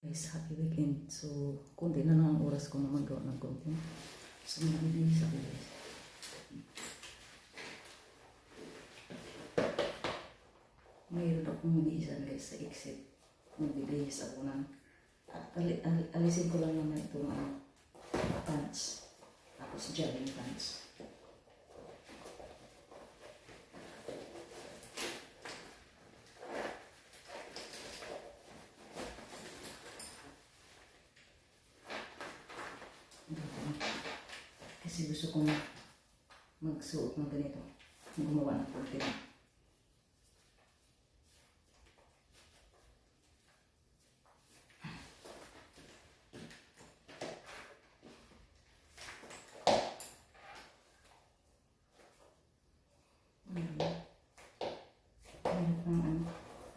Guys, happy weekend. So, kunti na lang ang oras ko na magawa ng content. So, magbibihis ako guys. Mayroon akong bihisan guys sa exit. Magbibihis ako ng alisin ko lang naman itong pants. Tapos jogging pants. Kasi gusto kong magsuot ng ganito. Gumawa ng content.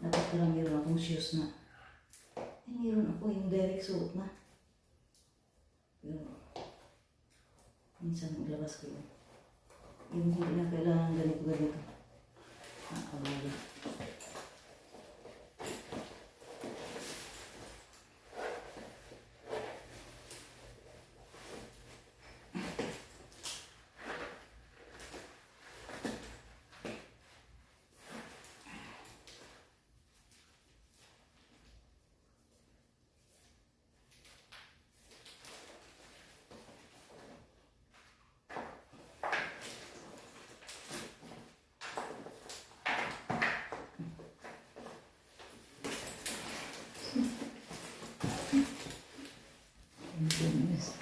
Dapat pala meron akong shoes na. Meron ako yung direct suot na. Pero minsan maglabas ko yun. Yung hindi na kailangan ganito. Nakakabala. Goodness.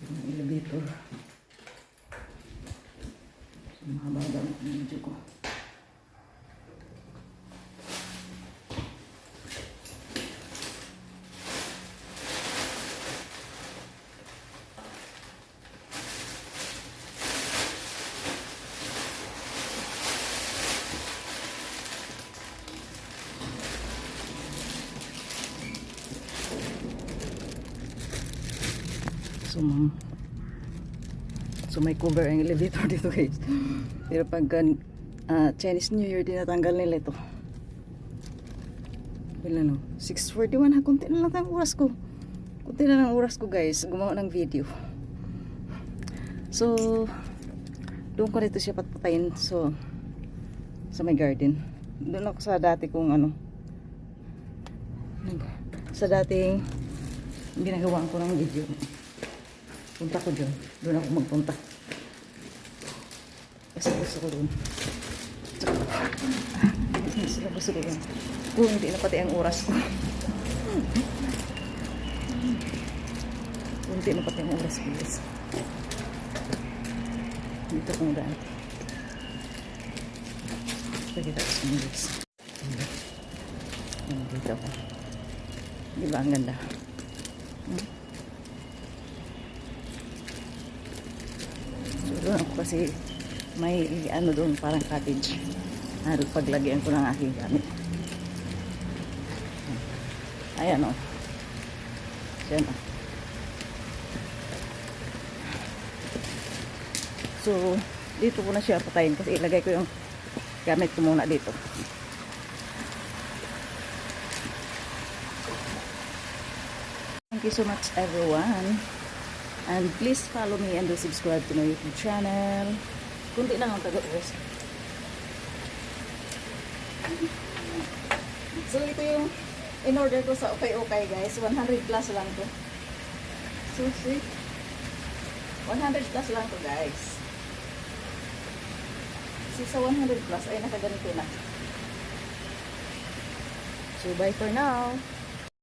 Yung elevator. So, mahaba ang video ko. So may cover ang elevator dito guys. Pero pag Chinese New Year tinatanggal nila ito. Ilan no? 6:41 ha. Kunti na lang ang oras ko. Kunti na lang ang oras ko guys. Gumawa ng video. So doon ko rito siya patpatayin. So sa my garden. Doon ako sa dati kong sa dating ginagawaan ko ng video. Punta ko dyan. Doon ako magpunta. Kasi gusto ko doon. Sila gusto ko yun. Kung hindi na pati ang oras ko. Kung hindi na pati ang oras ko. Guys. Dito kong daan. Pagkita ko sa mga guys. Dito ako. Diba ang ganda? Doon ako kasi may doon parang cottage. Paglagyan ko ng aking gamit. Ayan o. Diyan o. So, dito ko na siya patayin kasi ilagay ko yung gamit ko muna dito. Thank you so much everyone. And please follow me and subscribe to my YouTube channel. Kunti lang ang taga-oras. So ito yung in-order ko sa Okay guys. 100 plus lang to. So see? 100 plus lang to guys. So sa 100 plus ay nakaganito na. So bye for now.